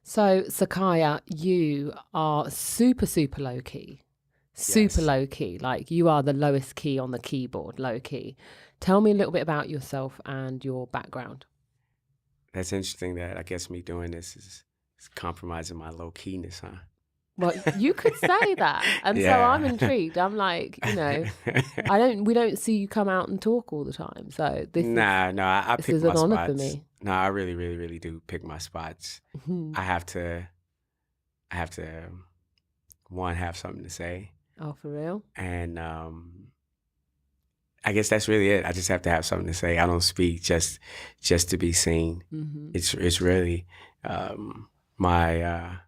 So, Sakiya, you are super, super low key. Super Yes. low key. Like you are the lowest key on the keyboard, low key. Tell me a little bit about yourself and your background. That's interesting that I guess me doing this is compromising my low keyness, huh? Well, you could say that. And so I'm Yeah. intrigued. I'm like, we don't see you come out and talk all the time. So I this pick is my an honor for spots. me. No, I really, really, really do pick my spots. I have to, one, have something to say. Oh, for real? And I guess that's really it. I just have to have something to say. I don't speak just to be seen. Mm-hmm. It's really my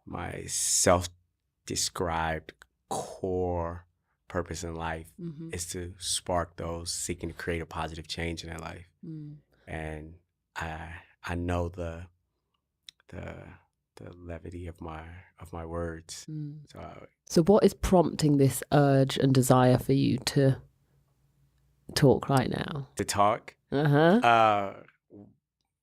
my self-described core purpose in life is to spark those seeking to create a positive change in their life. And I know the levity of my words. So what is prompting this urge and desire for you to talk right now? To talk?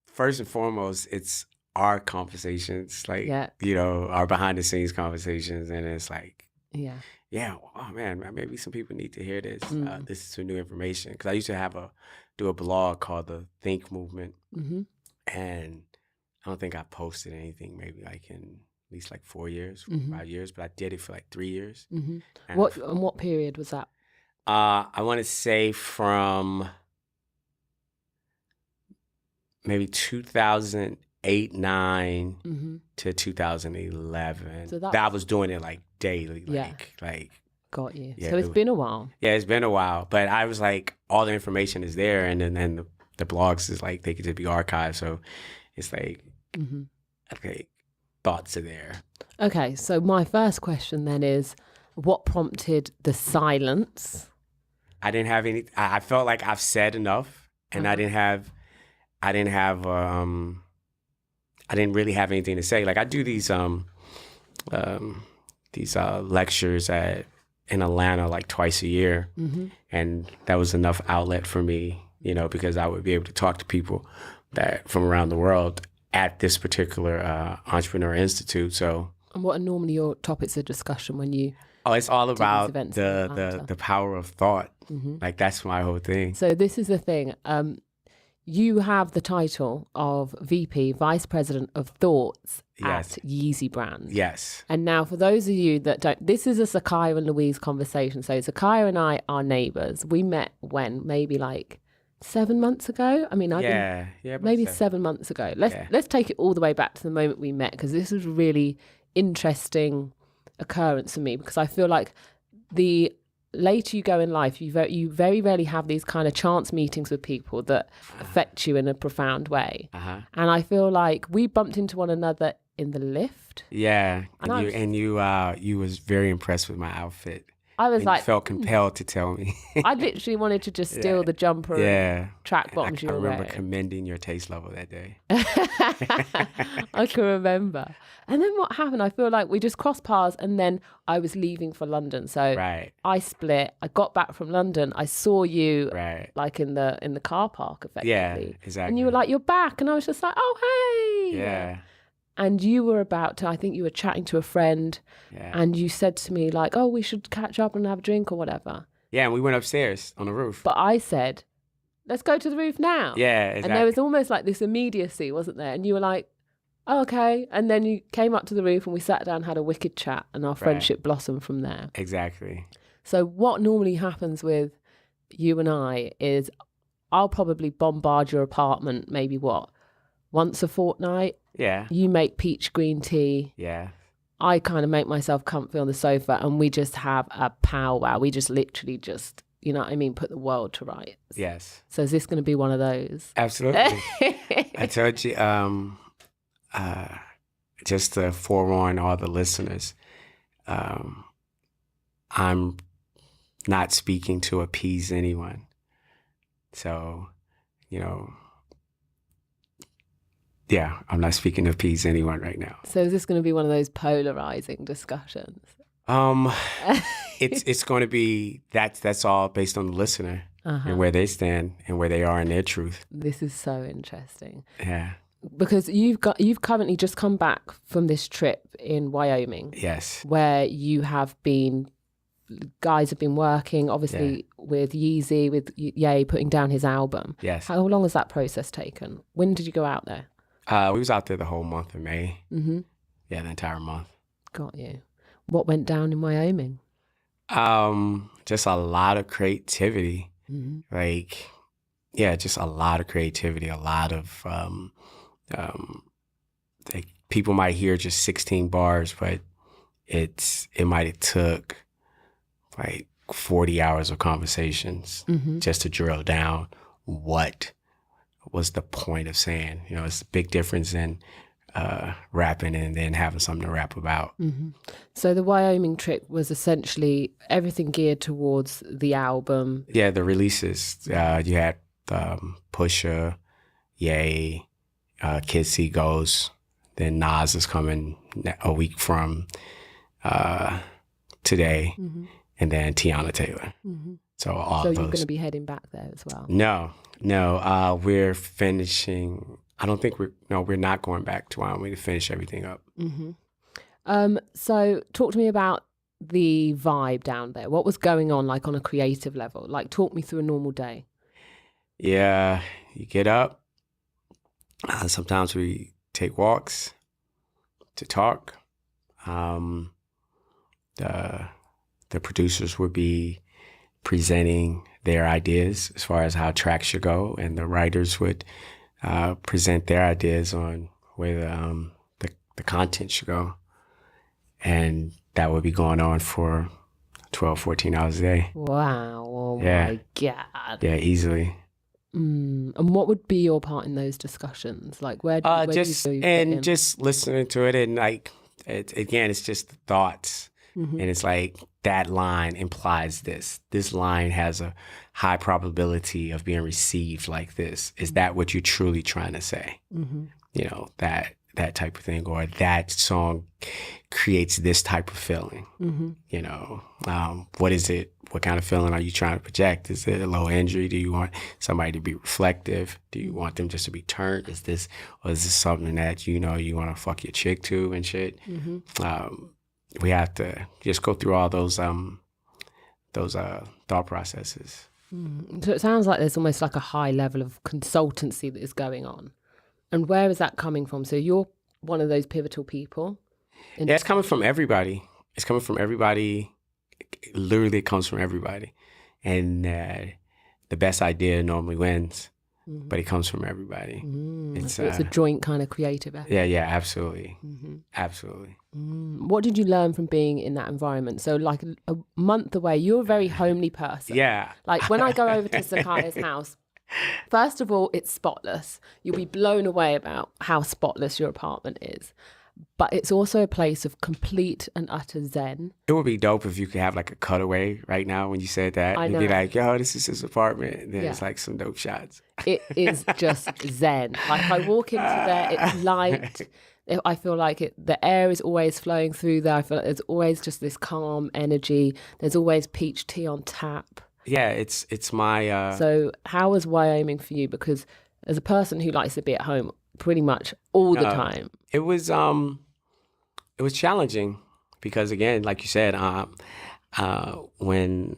First and foremost, it's our conversations, like, our behind the scenes conversations. And it's like, oh man, maybe some people need to hear this. This is some new information. Because I used to do a blog called The Think Movement. And I don't think I posted anything maybe like in at least like 4 years, 5 years, but I did it for like 3 years. What period was that? I want to say from maybe 2008, 9 to 2011. So that I was doing it like daily, like. Got you. Yeah, so it's been a while. Yeah, it's been a while, but I was like, all the information is there, and then the blogs is like they could just be archived. So it's like, okay, thoughts are there. Okay, so my first question then is, what prompted the silence? I didn't have any. I felt like I've said enough, and I didn't really have anything to say. Like I do these lectures in Atlanta like twice a year, and that was enough outlet for me, because I would be able to talk to people that from around the world at this particular Entrepreneur Institute. So, and what are normally your topics of discussion when you? Oh, it's all about the power of thought. Like that's my whole thing. So this is the thing. You have the title of VP, Vice President of Thoughts at Yeezy Brand. Yes. And now for those of you that don't, this is a Sakiya and Louise conversation. So Sakiya and I are neighbors. We met when? Maybe like 7 months ago. I mean, maybe 7 months ago. Let's take it all the way back to the moment we met, because this was a really interesting occurrence for me, because I feel like the later you go in life, you very rarely have these kind of chance meetings with people that affect you in a profound way. And I feel like we bumped into one another in the lift. Yeah, and you was very impressed with my outfit. I was like, felt compelled to tell me. I literally wanted to just steal the jumper and track bottoms you were wearing. I remember commending your taste level that day. I can remember. And then what happened? I feel like we just crossed paths, and then I was leaving for London. So I split. I got back from London. I saw you like in the car park, effectively. Yeah, exactly. And you were like, "You're back," and I was just like, "Oh, hey." Yeah. And you were about to, I think you were chatting to a friend, and you said to me like, "Oh, we should catch up and have a drink or whatever." Yeah, and we went upstairs on the roof. But I said, "Let's go to the roof now." Yeah, exactly. And there was almost like this immediacy, wasn't there? And you were like, "Oh, okay." And then you came up to the roof and we sat down, had a wicked chat, and our friendship blossomed from there. Exactly. So what normally happens with you and I is I'll probably bombard your apartment maybe once a fortnight. Yeah. You make peach green tea. Yeah. I kind of make myself comfy on the sofa, and we just have a powwow. We just literally just, put the world to rights. Yes. So is this going to be one of those? Absolutely. I told you, just to forewarn all the listeners, I'm not speaking to appease anyone. So, I'm not speaking to appease anyone right now. So is this going to be one of those polarizing discussions? It's going to be that's all based on the listener and where they stand and where they are in their truth. This is so interesting. Yeah. because you've currently just come back from this trip in Wyoming. Yes. Where guys have been working, obviously, with Yeezy, with Ye putting down his album. Yes. How long has that process taken? When did you go out there? We was out there the whole month of May. Mm-hmm. Yeah, the entire month. Got you. What went down in Wyoming? Just a lot of creativity. Mm-hmm. Like, yeah, just a lot of creativity. A lot of like people might hear just 16 bars, but it might have took like 40 hours of conversations just to drill down what was the point of saying. You know, it's a big difference in rapping and then having something to rap about. Mm-hmm. So the Wyoming trip was essentially everything geared towards the album. Yeah, the releases. You had Pusha, Ye, Kids See Ghost. Then Nas is coming a week from today. Mm-hmm. And then Tiana Taylor. Mm-hmm. So you're going to be heading back there as well? No. We're finishing. I don't think we're not going back to Wyoming to finish everything up. Mm-hmm. So talk to me about the vibe down there. What was going on, like on a creative level? Like, talk me through a normal day. Yeah, you get up. Sometimes we take walks to talk. The producers would be presenting their ideas as far as how tracks should go, and the writers would present their ideas on where the content should go. And that would be going on for 12, 14 hours a day. Wow. Oh my God. Yeah, easily. And what would be your part in those discussions? Like, where just listening to it, and like, it's just the thoughts. Mm-hmm. And it's like, that line implies this. This line has a high probability of being received like this. Is that what you're truly trying to say? Mm-hmm. You know, that type of thing. Or that song creates this type of feeling. Mm-hmm. You know, what is it? What kind of feeling are you trying to project? Is it a low energy? Do you want somebody to be reflective? Do you want them just to be turned? Is this something that, you know, you want to fuck your chick to and shit? Mm-hmm. We have to just go through all those thought processes. So it sounds like there's almost like a high level of consultancy that is going on. And where is that coming from? So you're one of those pivotal people? Yeah, it's coming from everybody. It's coming from everybody. Literally, it comes from everybody. And the best idea normally wins. Mm-hmm. But it comes from everybody. It's a joint kind of creative effort. Yeah, absolutely. Mm-hmm. Absolutely. What did you learn from being in that environment? So like a month away, you're a very homely person. Yeah. Like when I go over to Sakiya's house, first of all, it's spotless. You'll be blown away about how spotless your apartment is. But it's also a place of complete and utter zen. It would be dope if you could have like a cutaway right now when you said that. I know. You'd be like, yo, this is his apartment. And then it's like some dope shots. It is just zen. Like I walk into there, it's light. I feel like the air is always flowing through there. I feel like there's always just this calm energy. There's always peach tea on tap. Yeah, it's my... So how was Wyoming for you? Because as a person who likes to be at home pretty much all the time. It was challenging because, again, like you said, when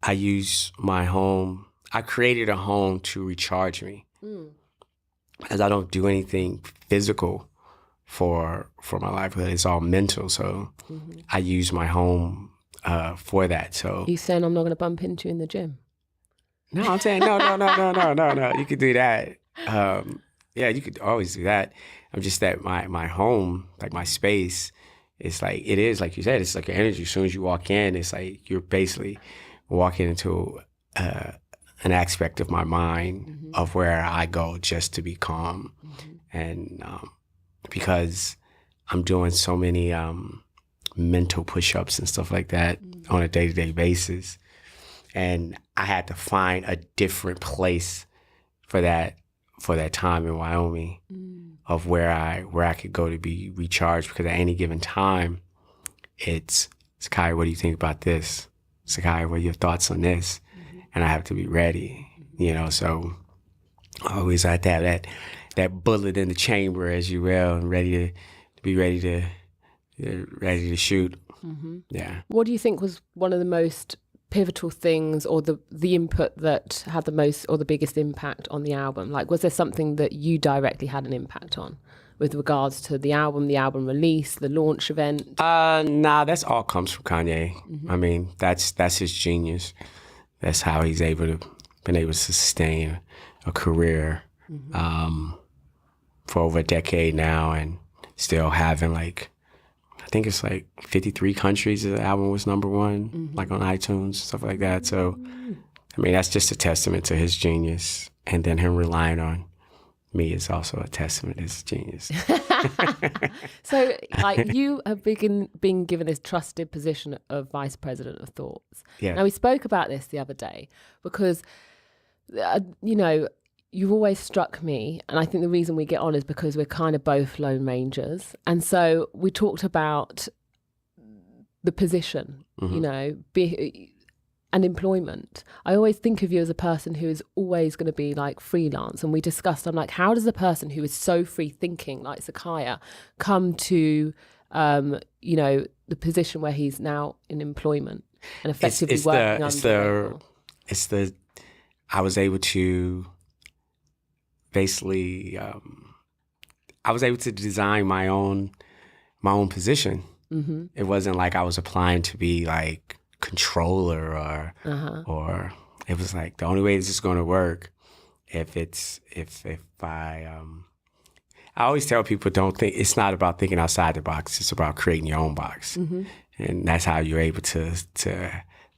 I use my home, I created a home to recharge me, as I don't do anything physical for my livelihood. It's all mental, so I use my home for that. So you saying I'm not going to bump into you in the gym? No, I'm saying no. You could do that. Yeah, you could always do that. I'm just that my home, like my space, it's like, it is, like you said, it's like an energy. As soon as you walk in, it's like you're basically walking into an aspect of my mind of where I go just to be calm. And because I'm doing so many mental push-ups and stuff like that on a day-to-day basis, and I had to find a different place for that time in Wyoming, of where I could go to be recharged, because at any given time, it's, Sakiya, what do you think about this? Sakiya, what are your thoughts on this? And I have to be ready, you know, so I always had to have that bullet in the chamber, as you will, and ready to shoot. Mm-hmm. Yeah. What do you think was one of the most pivotal things, or the input that had the most or the biggest impact on the album? Like, was there something that you directly had an impact on with regards to the album release, the launch event? Nah, that's all comes from Kanye. Mm-hmm. I mean, that's his genius. That's how he's been able to sustain a career for over a decade now, and still having like, I think it's like 53 countries the album was #1, like on iTunes, stuff like that. So, I mean, that's just a testament to his genius. And then him relying on me is also a testament to his genius. So, like, you have been given this trusted position of Vice President of Thoughts. Yeah. Now, we spoke about this the other day because, you've always struck me, and I think the reason we get on is because we're kind of both Lone Rangers. And so we talked about the position, and employment. I always think of you as a person who is always going to be like freelance. And we discussed, I'm like, how does a person who is so free thinking like Sakiya come to, the position where he's now in employment and effectively working under I was able to basically, I was able to design my own position. Mm-hmm. It wasn't like I was applying to be like controller or it was like the only way this is going to work if I always tell people, it's not about thinking outside the box. It's about creating your own box. Mm-hmm. And that's how you're able to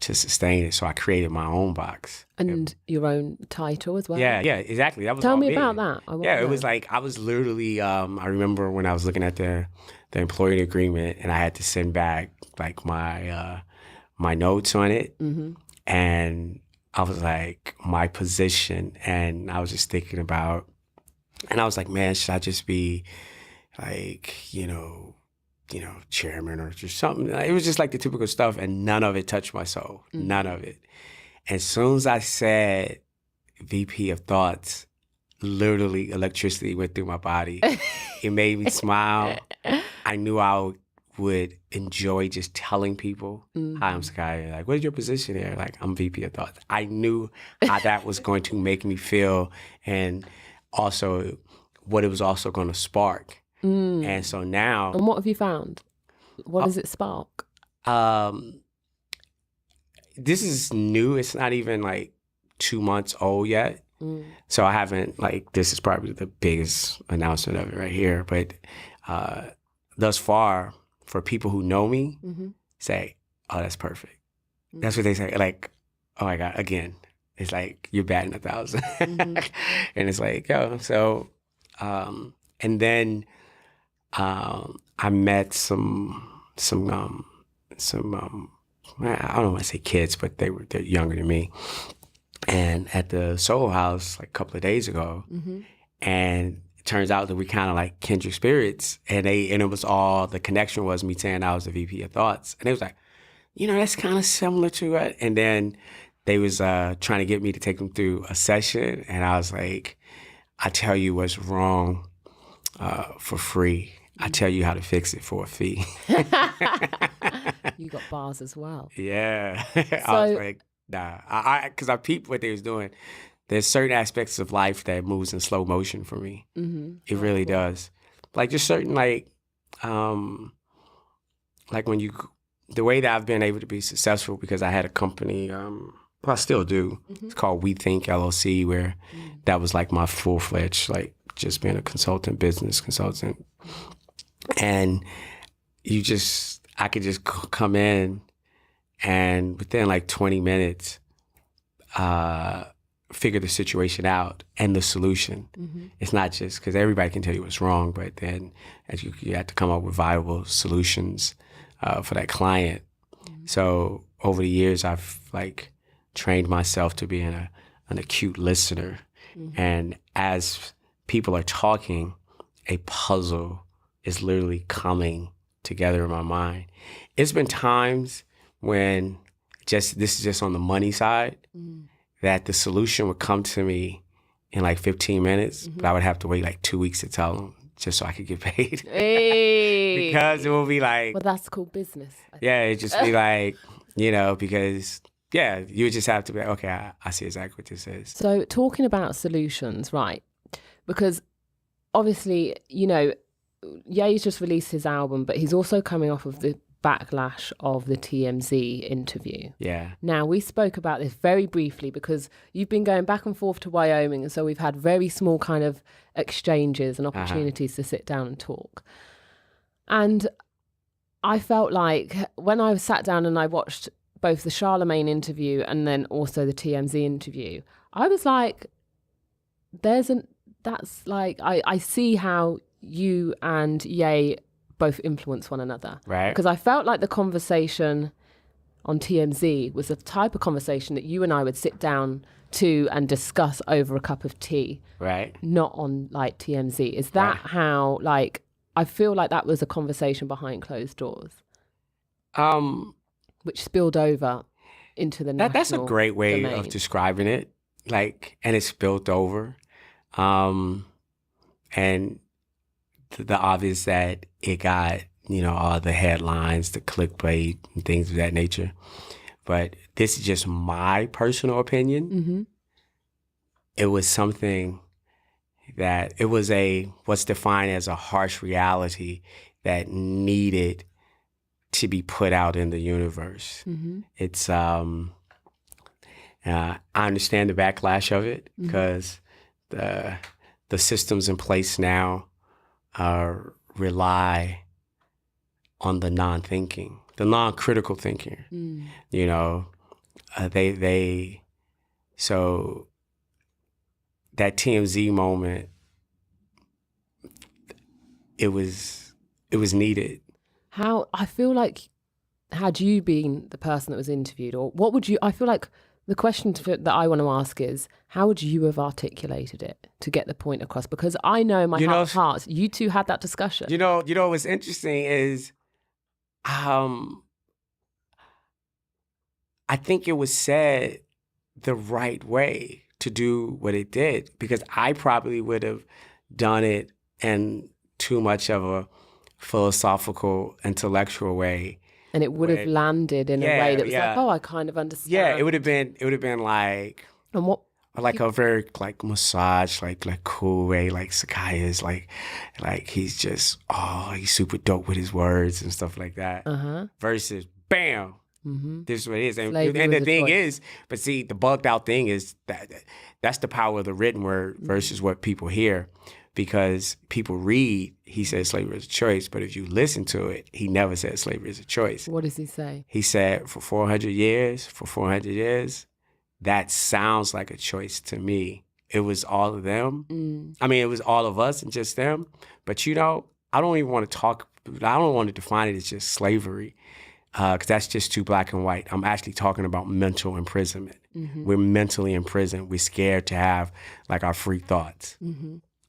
sustain it. So I created my own box. And your own title as well? Yeah, exactly. That was Tell me about that. It was like, I was literally, I remember when I was looking at the employee agreement and I had to send back like my notes on it. Mm-hmm. And I was like, my position, and I was just thinking about, and I was like, man, should I just be like, chairman or just something? It was just like the typical stuff, and none of it touched my soul. Mm-hmm. None of it. And as soon as I said VP of Thoughts, literally electricity went through my body. It made me smile. I knew I would enjoy just telling people, hi, I'm Sakiya. Like, what is your position here? Like, I'm VP of Thoughts. I knew how that was going to make me feel, and also what it was also going to spark. And so now... And what have you found? What does it spark? This is new. It's not even like 2 months old yet. So I haven't, like, this is probably the biggest announcement of it right here. But thus far, for people who know me, say, oh, that's perfect. That's what they say. Like, oh my God, again. It's like, you're batting 1,000. And it's like, yo, so, and then I met some I don't want to say kids, but they're younger than me. And at the Soul House, like a couple of days ago, and it turns out that we kind of like kindred spirits. And it was all, the connection was me saying I was the VP of Thoughts. And they was like, that's kind of similar to it. And then they was trying to get me to take them through a session. And I was like, I tell you what's wrong for free. I tell you how to fix it for a fee. You got bars as well. Yeah. I was like, nah. Because I peeped what they was doing. There's certain aspects of life that moves in slow motion for me. It really does. Like just certain like when the way that I've been able to be successful, because I had a company, well, I still do. It's called We Think LLC, where that was like my full-fledged, like just being a business consultant. And I could just come in and within like 20 minutes, figure the situation out and the solution. It's not just, because everybody can tell you what's wrong, but then as you have to come up with viable solutions for that client. So over the years, I've like trained myself to be an acute listener. And as people are talking, a puzzle is literally coming together in my mind. It's been times when this is just on the money side, that the solution would come to me in like 15 minutes, but I would have to wait like 2 weeks to tell them just so I could get paid. Hey. Because it will be like... Well, that's called business. Yeah, it'd just be like, you know, because, yeah, you just have to be like, okay, I see exactly what this is. So talking about solutions, right? Because obviously, you know, Ye's just released his album, but he's also coming off of the backlash of the TMZ interview. Yeah. Now, we spoke about this very briefly because you've been going back and forth to Wyoming, and so we've had very small kind of exchanges and opportunities to sit down and talk. And I felt like when I sat down and I watched both the Charlemagne interview and then also the TMZ interview, I was like, I see how you and Ye both influence one another. Right. Because I felt like the conversation on TMZ was the type of conversation that you and I would sit down to and discuss over a cup of tea. Right. Not on like TMZ. Is that how, like, I feel like that was a conversation behind closed doors? Which spilled over into the national That's a great way domain. of describing it. Like, and it spilled over. And the obvious that it got, you know, all the headlines, the clickbait and things of that nature. But this is just my personal opinion. Mm-hmm. It was something that it was what's defined as a harsh reality that needed to be put out in the universe. Mm-hmm. It's I understand the backlash of it because the systems in place now rely on the non-thinking, the non-critical thinking. You know, so that TMZ moment, it was needed. How, I feel like, had you been the person that was interviewed, or what would you, I feel like the question that I want to ask is, how would you have articulated it to get the point across? Because I know in my heart of hearts, you two had that discussion. You know what's interesting is, I think it was said the right way to do what it did, because I probably would have done it in too much of a philosophical, intellectual way. And it would have landed in a way that was like, oh, I kind of understand. Yeah, it would have been like, and what, like a very like massage, like cool way, like Sakiya is like he's just, he's super dope with his words and stuff like that. Versus bam, this is what it is. And the thing is, but see, the bugged out thing is that's the power of the written word versus what people hear. Because people read, he says slavery is a choice, but if you listen to it, he never said slavery is a choice. What does he say? He said for 400 years, that sounds like a choice to me. It was all of them. I mean, it was all of us and just them. But you know, I don't want to define it as just slavery, because that's just too black and white. I'm actually talking about mental imprisonment. We're mentally imprisoned. We're scared to have like our free thoughts.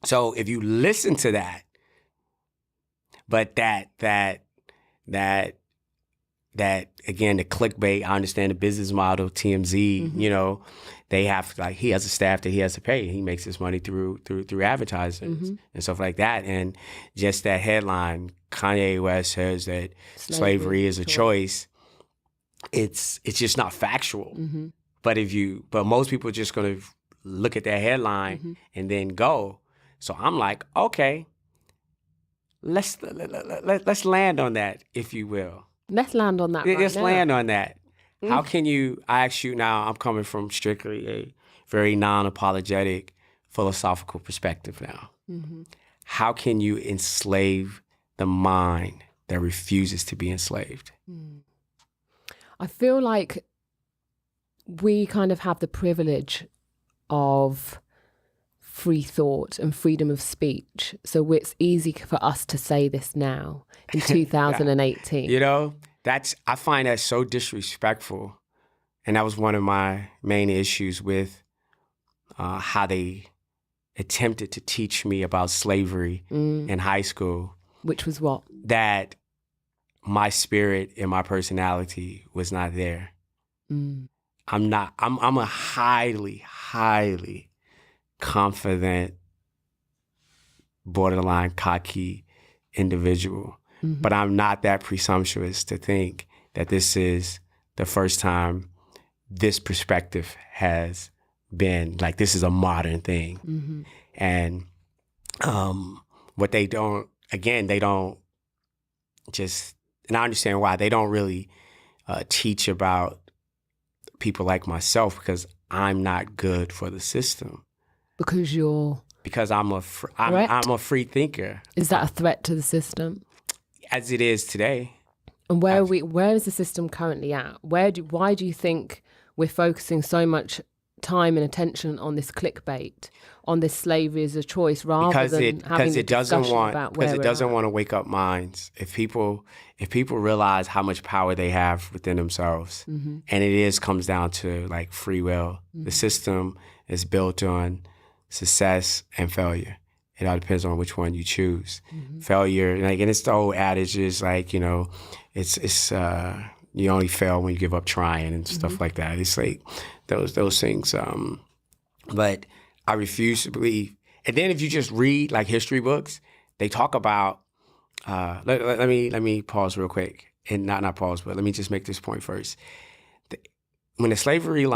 So if you listen to that, but that again, the clickbait, I understand the business model, TMZ, you know, they have, like, he has a staff that he has to pay. He makes his money through advertising and stuff like that. And just that headline, Kanye West says that slavery is a choice. It's just not factual. But most people are just going to look at that headline and then go. So I'm like, okay, let's land on that, if you will. Let's land on that right Let's now. land on that. How can you, I ask you now, I'm coming from strictly a very non-apologetic philosophical perspective now. How can you enslave the mind that refuses to be enslaved? I feel like we kind of have the privilege of free thought and freedom of speech. So it's easy for us to say this now in 2018. You know, I find that so disrespectful. And that was one of my main issues with how they attempted to teach me about slavery in high school. Which was what? That my spirit and my personality was not there. I'm a highly, highly confident, borderline cocky individual. But I'm not that presumptuous to think that this is the first time this perspective has been, like, this is a modern thing. And what they don't, again, they don't just, and I understand why, they don't really teach about people like myself, because I'm not good for the system. Because I'm a free thinker. Is that a threat to the system? As it is today. And where is the system currently at? Why do you think we're focusing so much time and attention on this clickbait, on this slavery as a choice, rather than having a discussion about where we're at? Because it doesn't want to wake up minds. If people realize how much power they have within themselves, and it comes down to like free will. The system is built on success and failure. It all depends on which one you choose. Failure, like, and it's the old adage is like, you know, it's you only fail when you give up trying and stuff like that. It's like those things. But I refuse to believe. And then if you just read like history books, they talk about. Let me pause real quick, and not pause, but let me just make this point first. When the slavery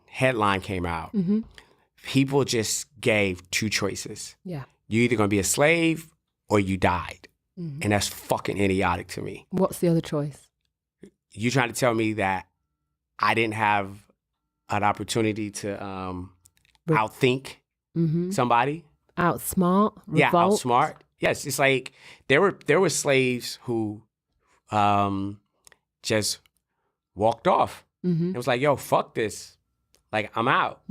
headline came out, people just gave two choices. Yeah. You're either going to be a slave or you died. And that's fucking idiotic to me. What's the other choice? You trying to tell me that I didn't have an opportunity to outthink somebody? Outsmart? Revolt? Yeah, outsmart. Yes, it's like there were slaves who just walked off. It was like, yo, fuck this. Like, I'm out.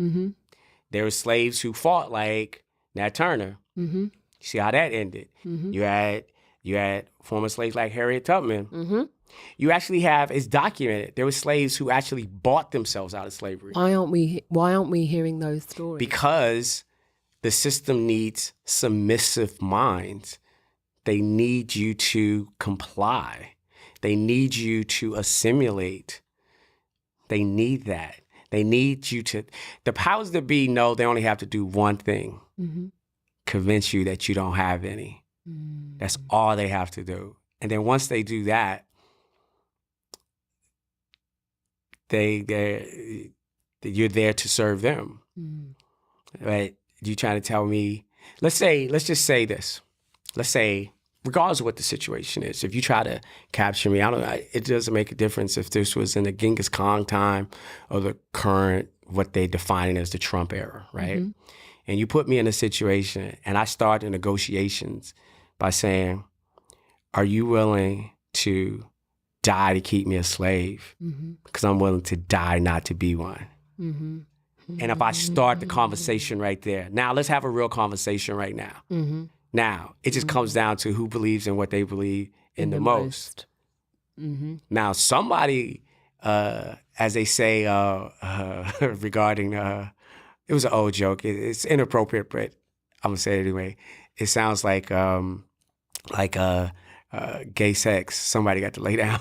There were slaves who fought, like Nat Turner. You see how that ended. You had former slaves like Harriet Tubman. You actually have, it's documented, there were slaves who actually bought themselves out of slavery. Why aren't we hearing those stories? Because the system needs submissive minds. They need you to comply. They need you to assimilate. They need that. They need you to, the powers that be know they only have to do one thing. Convince you that you don't have any. That's all they have to do. And then once they do that, you're there to serve them. Right? You trying to tell me, let's just say this. Let's say, regardless of what the situation is, if you try to capture me, it doesn't make a difference if this was in the Genghis Khan time or the current, what they define as the Trump era, right? And you put me in a situation and I start the negotiations by saying, are you willing to die to keep me a slave? Because I'm willing to die not to be one. And if I start the conversation right there, now let's have a real conversation right now. Now, it just comes down to who believes in what they believe in the most. Now, somebody, as they say regarding, it was an old joke. It's inappropriate, but I'm going to say it anyway. It sounds like gay sex. Somebody got to lay down.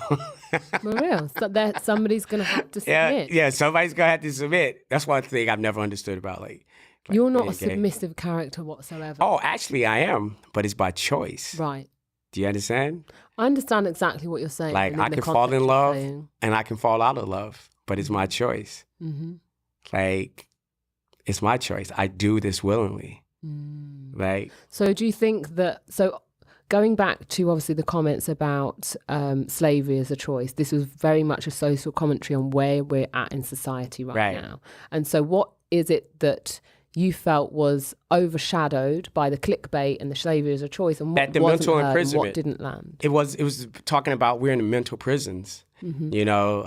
For real. So that somebody's going to have to submit. Yeah, somebody's going to have to submit. That's one thing I've never understood about like you're not a submissive character whatsoever. Oh, actually I am, but it's by choice. Right. Do you understand? I understand exactly what you're saying. Like I can fall in love and I can fall out of love, but it's my choice. Like it's my choice. I do this willingly. Like. So do you think that, going back to obviously the comments about slavery as a choice, this was very much a social commentary on where we're at in society right now. And so what is it that you felt was overshadowed by the clickbait and the slavery as a choice, and what wasn't heard and what didn't land? It was talking about we're in the mental prisons, you know.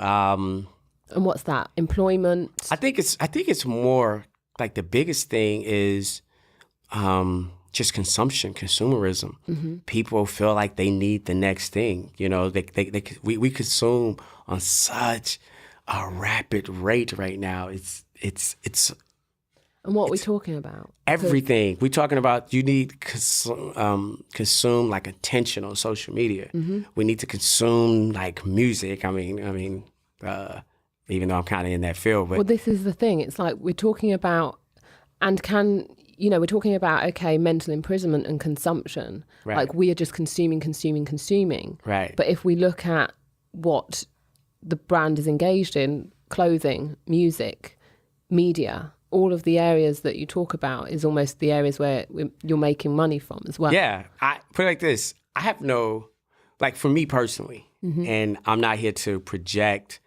And what's that? Employment? I think it's more like the biggest thing is just consumption, consumerism. People feel like they need the next thing. You know, we consume on such a rapid rate right now. It's And what are we talking about? Everything. We're talking about you need consume like attention on social media. We need to consume like music. I mean, even though I'm kind of in that field. But well, this is the thing. It's like we're talking about And we're talking about, okay, mental imprisonment and consumption. Right. Like we are just consuming. Right. But if we look at what the brand is engaged in, clothing, music, media, all of the areas that you talk about is almost the areas where you're making money from as well. Yeah. I put it like this. I have for me personally, and I'm not here to project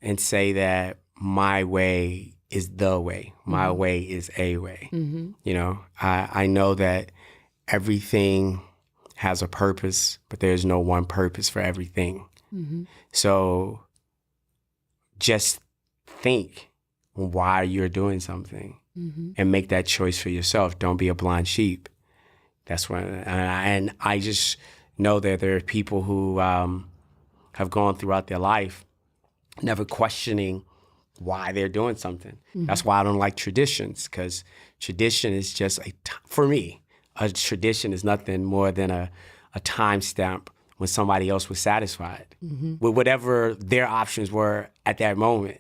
and say that my way is the way. My way is a way. I know that everything has a purpose, but there's no one purpose for everything. So just think why you're doing something and make that choice for yourself. Don't be a blind sheep. That's what, and I just know that there are people who have gone throughout their life never questioning why they're doing something. That's why I don't like traditions, because tradition is just for me, a tradition is nothing more than a timestamp when somebody else was satisfied with whatever their options were at that moment.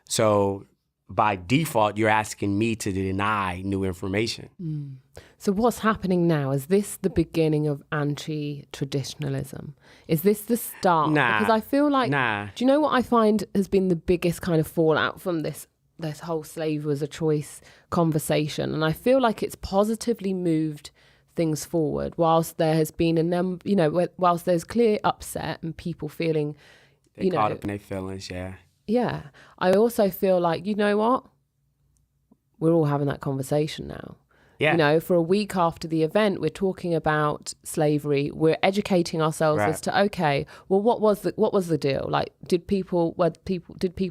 So by default, you're asking me to deny new information. So what's happening now? Is this the beginning of anti-traditionalism? Is this the start? Nah. Because I feel like, do you know what I find has been the biggest kind of fallout from this whole slavery as a choice conversation? And I feel like it's positively moved things forward, whilst there has been whilst there's clear upset and people feeling, caught up in their feelings, yeah. Yeah. I also feel like, you know what? We're all having that conversation now. Yeah. For a week after the event, we're talking about slavery. We're educating ourselves as to, okay, well, what was the deal? Like, did people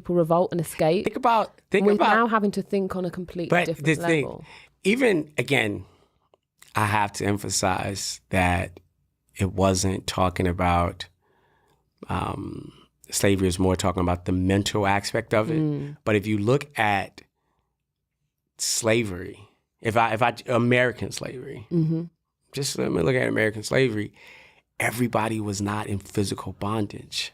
revolt and escape? Think about now having to think on a completely different level. Even again, I have to emphasize that it wasn't talking about slavery, is more talking about the mental aspect of it. But if you look at slavery, if I American slavery, just let me look at American slavery, everybody was not in physical bondage.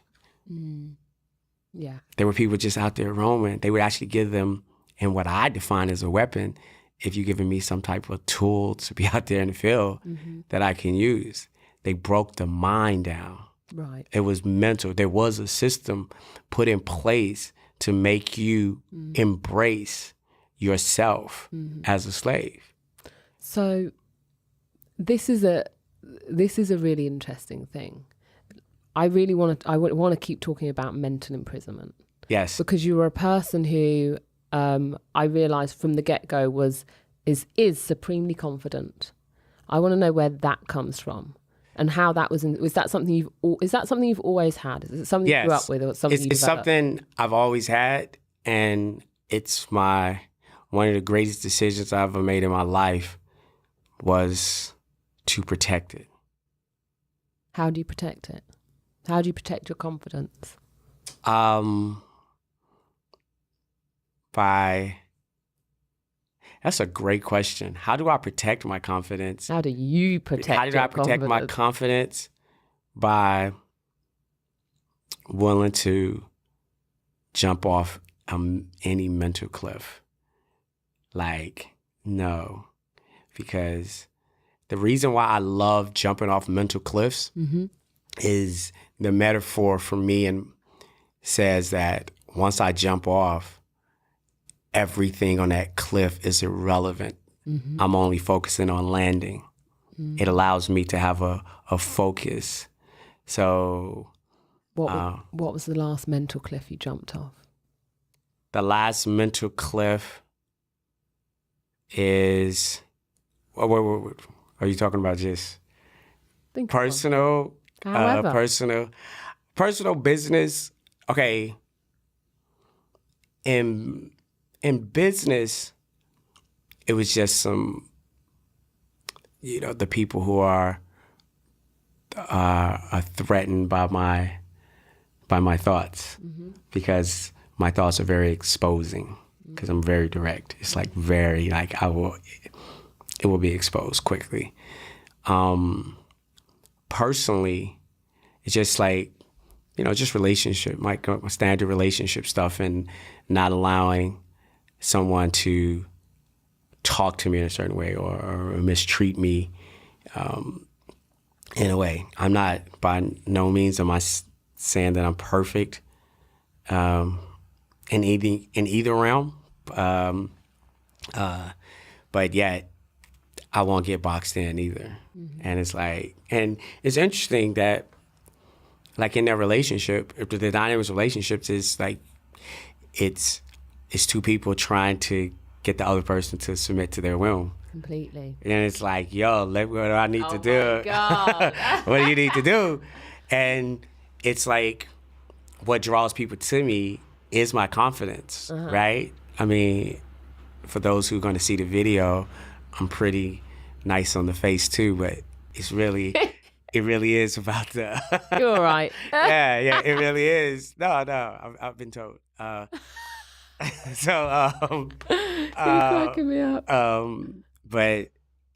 Yeah. There were people just out there roaming. They would actually give them, and what I define as a weapon, if you're giving me some type of tool to be out there in the field that I can use. They broke the mind down. Right. It was mental. There was a system put in place to make you embrace yourself as a slave. So this is a really interesting thing. I want to keep talking about mental imprisonment. Yes. Because you were a person who I realized from the get-go is supremely confident. I want to know where that comes from. And how that was that something you've always had? Is it something you grew up with, or something it's something I've always had, and it's one of the greatest decisions I ever made in my life was to protect it. How do you protect it? How do you protect your confidence? That's a great question. How do I protect my confidence? How do you protect your confidence? How do I protect my confidence? By willing to jump off any mental cliff. No. Because the reason why I love jumping off mental cliffs is the metaphor for me and says that once I jump off, everything on that cliff is irrelevant. I'm only focusing on landing. It allows me to have a focus. So, what was the last mental cliff you jumped off? The last mental cliff is, what are you talking about? Just personal, personal business. Okay. In business, it was just some, the people who are threatened by my thoughts, because my thoughts are very exposing, because I'm very direct. It's it will be exposed quickly. Personally, it's just just relationship, my standard relationship stuff, and not allowing someone to talk to me in a certain way or mistreat me in a way. I'm not, by no means am I saying that I'm perfect in either realm. But yet I won't get boxed in either. Mm-hmm. And it's like, and it's interesting that like in that relationship, if the dynamic relationships is like, it's two people trying to get the other person to submit to their will. Completely. And it's like, yo, what do I need to do? Oh my God. What do you need to do? And it's like, what draws people to me is my confidence, right? I mean, for those who are going to see the video, I'm pretty nice on the face too, but it's really, it really is about the... You're all right. yeah, it really is. No, I've been told. You're cracking me up. But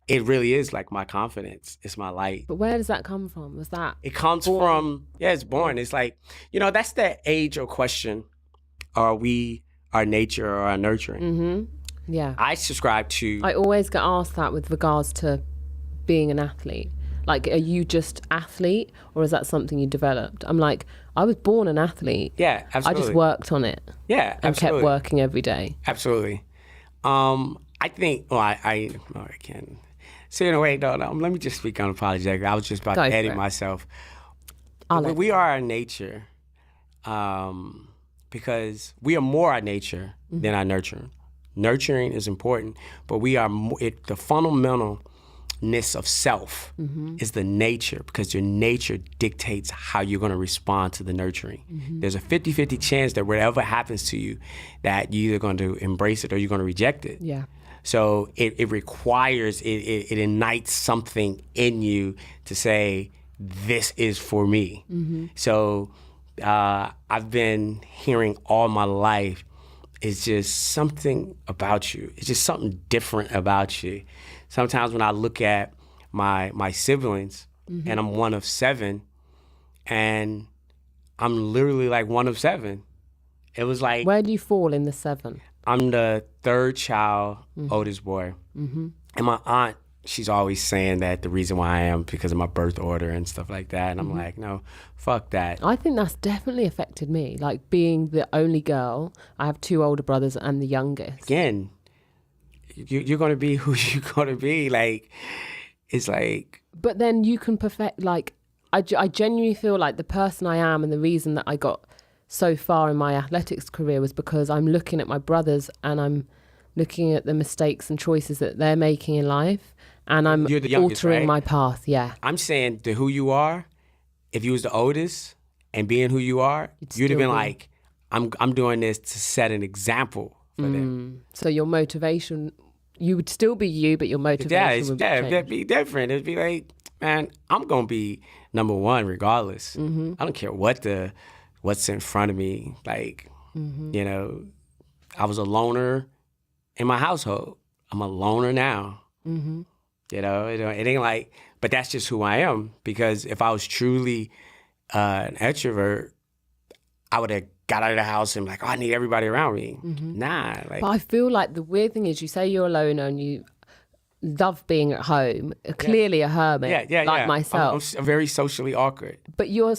it really is like my confidence. It's my light. But where does that come from? Was that? It comes from, it's born. It's like, that's the age-old question. Are we our nature or our nurturing? Mm-hmm. Yeah. I subscribe to... I always get asked that with regards to being an athlete. Like, are you just athlete or is that something you developed? I'm like, I was born an athlete. Yeah, absolutely. I just worked on it. Yeah, and kept working every day. Absolutely. I think, I can't. So in a way, no, let me just speak unapologetically. I was just about to edit myself. We are our nature because we are more our nature than our nurturing. Nurturing is important, but we are the fundamentalness of self is the nature, because your nature dictates how you're going to respond to the nurturing. There's a 50-50 chance that whatever happens to you, that you're either going to embrace it or you're going to reject it. Yeah. So it requires, it ignites something in you to say, this is for me. So I've been hearing all my life, it's just something about you. It's just something different about you. Sometimes when I look at my siblings, and I'm one of 7, and I'm literally like one of 7. It was like... Where do you fall in the 7? I'm the 3rd child, oldest boy. And my aunt, she's always saying that the reason why I am because of my birth order and stuff like that. And I'm like, no, fuck that. I think that's definitely affected me. Like, being the only girl, I have 2 older brothers and the youngest. Again, you're going to be who you're going to be. Like, it's like... But then you can perfect, like, I genuinely feel like the person I am and the reason that I got so far in my athletics career was because I'm looking at my brothers and I'm looking at the mistakes and choices that they're making in life, and I'm youngest, altering my path. Yeah. I'm saying to who you are, if you was the oldest and being who you are, you'd have been like, I'm doing this to set an example for them. So your motivation, you would still be you, but your motivation would it'd be different. It'd be like, man, I'm gonna be number 1 regardless. I don't care what's in front of me. Like, I was a loner in my household. I'm a loner now. It ain't like, but that's just who I am. Because if I was truly an extrovert, I would have got out of the house and like, I need everybody around me. Nah. Like, but I feel like the weird thing is, you say you're a loner and you love being at home. Clearly a hermit, like myself. I'm very socially awkward. But you're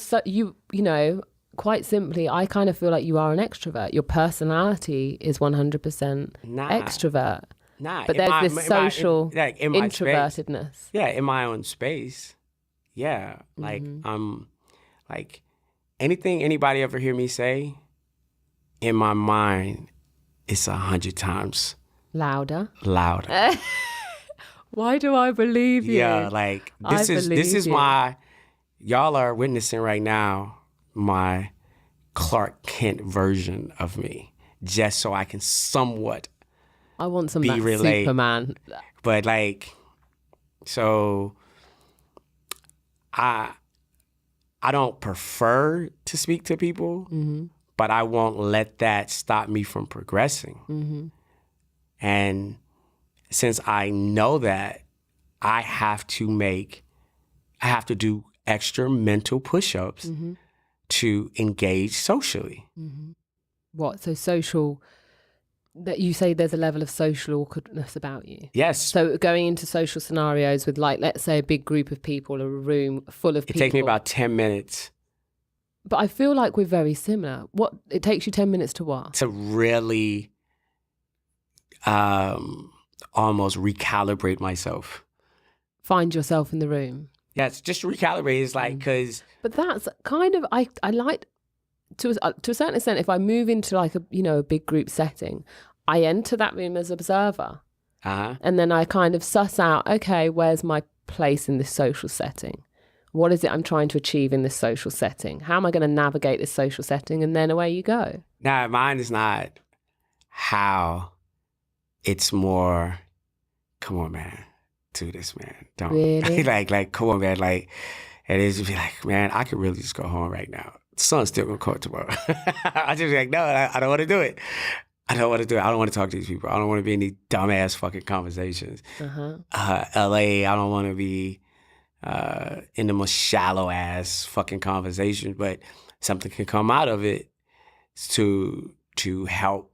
quite simply, I kind of feel like you are an extrovert. Your personality is 100% extrovert. Nah. But there's this social introvertedness. Space. Yeah, in my own space. Yeah. Like, I'm like, anything anybody ever hear me say, in my mind, it's 100 times louder. Why do I believe you? Yeah, like, this is my, y'all are witnessing right now my Clark Kent version of me, just so I can somewhat I want some that Superman. But like, so I don't prefer to speak to people, but I won't let that stop me from progressing. And since I know that, I have to do extra mental push-ups to engage socially. What? So social That you say there's a level of social awkwardness about you. Yes. So going into social scenarios with, like, let's say a big group of people or a room full of people. It takes me about 10 minutes. But I feel like we're very similar. What, it takes you 10 minutes to what? To really almost recalibrate myself. Find yourself in the room. Yes, just recalibrate. It's like, because... But that's kind of, I like, to a certain extent, if I move into like a big group setting, I enter that room as observer. And then I kind of suss out, okay, where's my place in this social setting? What is it I'm trying to achieve in this social setting? How am I going to navigate this social setting? And then away you go. Nah, mine is not how. It's more, come on, man. Do this, man. Don't. Really? like, come on, man. Like, it is be like, man, I could really just go home right now. The sun's still going to come up tomorrow. I just be like, no, I don't want to do it. I don't want to do it. I don't want to talk to these people. I don't want to be in these dumbass fucking conversations. LA, I don't want to be in the most shallow ass fucking conversation, but something can come out of it to help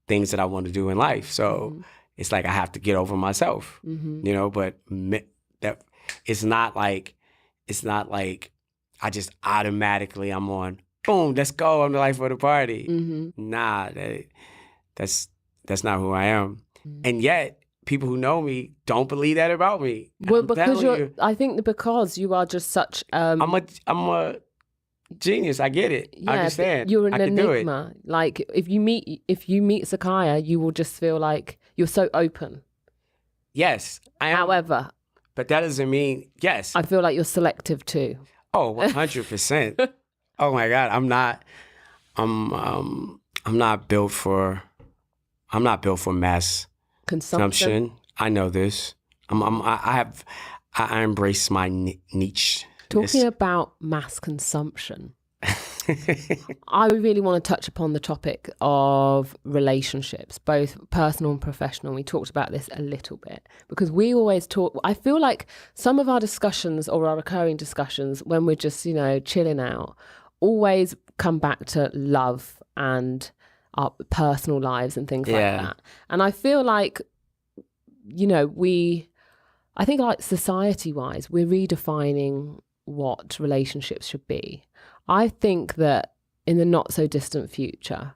things that I want to do in life. So it's like I have to get over myself, but that it's not like I just automatically I'm on, boom, let's go, I'm the life of the party. Nah, that's not who I am. And yet people who know me don't believe that about me. Well, because I think because you are just such I'm a genius. I get it. Yeah, I understand. You're an enigma. Like if you meet Sakiya, you will just feel like you're so open. Yes, I am. However, but that doesn't mean yes. I feel like you're selective too. Oh, 100%. Oh my God, I'm not built for mass consumption. I know this. I embrace my niche. Talking about mass consumption, I really want to touch upon the topic of relationships, both personal and professional. We talked about this a little bit because we always talk. I feel like some of our discussions or our recurring discussions when we're just, chilling out, always come back to love and our personal lives and things like that. And I feel like, I think like society-wise, we're redefining what relationships should be. I think that in the not so distant future,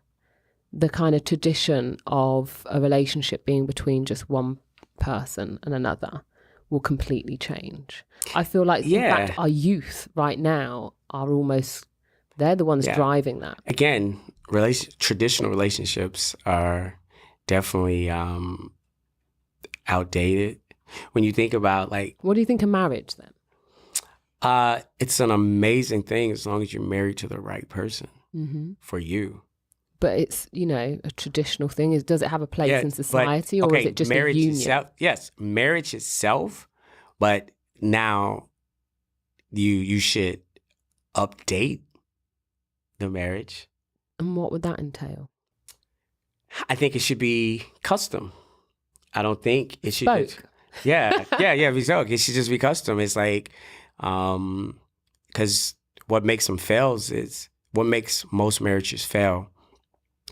the kind of tradition of a relationship being between just one person and another will completely change. I feel like in fact our youth right now are almost, they're the ones driving that. Again, traditional relationships are definitely outdated. When you think about what do you think of marriage then? It's an amazing thing as long as you're married to the right person for you. But it's, a traditional thing. Does it have a place in society or is it just marriage a union? Itself, yes, marriage itself, but now you should update the marriage. And what would that entail? I think it should be custom. I don't think it should. Bespoke. Bespoke. It should just be custom. It's like, because what makes them fails is what makes most marriages fail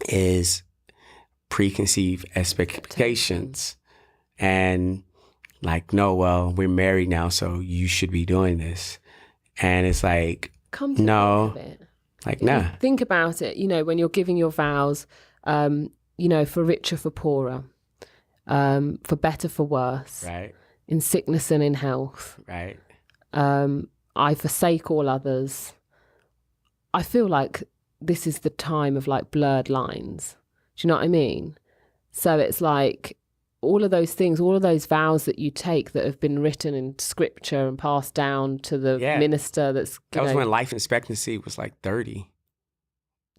is preconceived expectations and like, no, well, we're married now, so you should be doing this, and it's like, no, like nah. Think about it. When you're giving your vows, for richer, for poorer, for better, for worse, right? In sickness and in health, right? I forsake all others. I feel like this is the time of like blurred lines. Do you know what I mean? So it's like all of those things, all of those vows that you take that have been written in scripture and passed down to the minister. That was when life expectancy was like 30.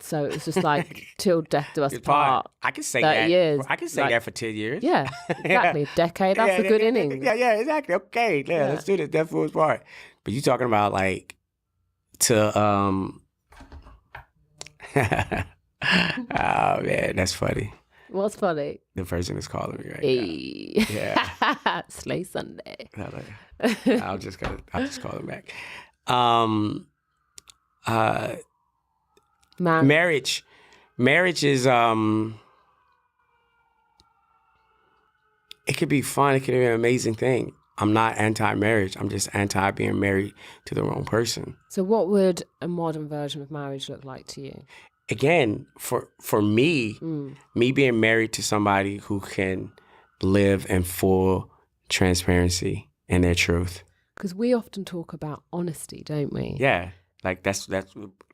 So it was just like till death do us part. I can say 30 that. years. I can say that for 10 years. Yeah, exactly. A decade. That's a good innings. Yeah, exactly. Okay, let's do this. Death do us part. But you talking about like to oh man, that's funny. What's funny? The person is calling me right now. Yeah. Slay Sunday. I'll just call him back. Marriage is It could be fun. It could be an amazing thing. I'm not anti-marriage. I'm just anti being married to the wrong person. So what would a modern version of marriage look like to you? Again, for me, me being married to somebody who can live in full transparency and their truth. Because we often talk about honesty, don't we? Yeah. Like that's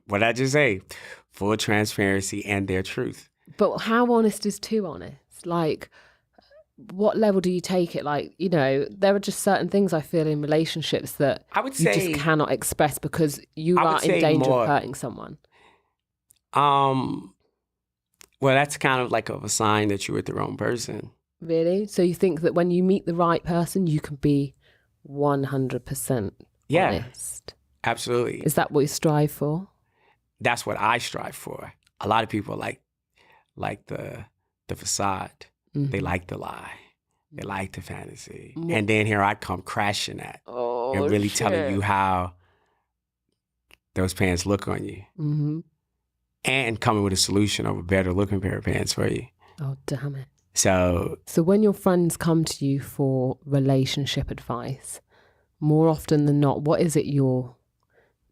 what I just say. Full transparency and their truth. But how honest is too honest? Like, what level do you take it? Like, you know, there are just certain things I feel in relationships that I would you say, just cannot express because you are in danger of hurting someone. Well, that's kind of like a sign that you're with the wrong person. Really? So you think that when you meet the right person, you can be 100% honest? Absolutely. Is that what you strive for? That's what I strive for. A lot of people like the facade. Mm-hmm. They like the lie. They like the fantasy. Mm-hmm. And then here I come crashing that. Oh, and really telling you how those pants look on you. Mm-hmm. And coming with a solution of a better looking pair of pants for you. Oh, damn it. So when your friends come to you for relationship advice, more often than not, what is it you're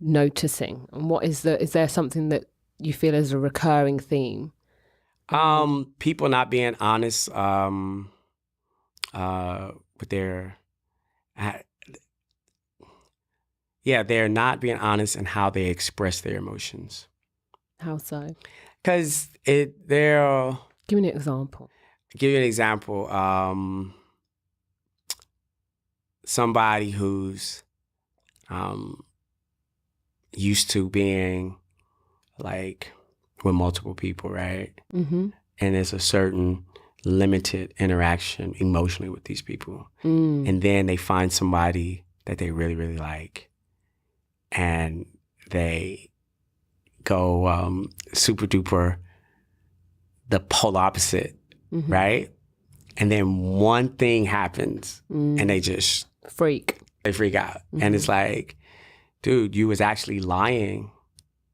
noticing? And what is there something that you feel is a recurring theme? People not being honest with their they're not being honest in how they express their emotions. How so? Because they're... Give me an example. Give you an example. Somebody who's used to being like with multiple people, right? Mm-hmm. And there's a certain limited interaction emotionally with these people. And then they find somebody that they really, really like. And they go super duper the polar opposite, mm-hmm. right? And then one thing happens and they just freak out. Mm-hmm. And it's like, dude, you was actually lying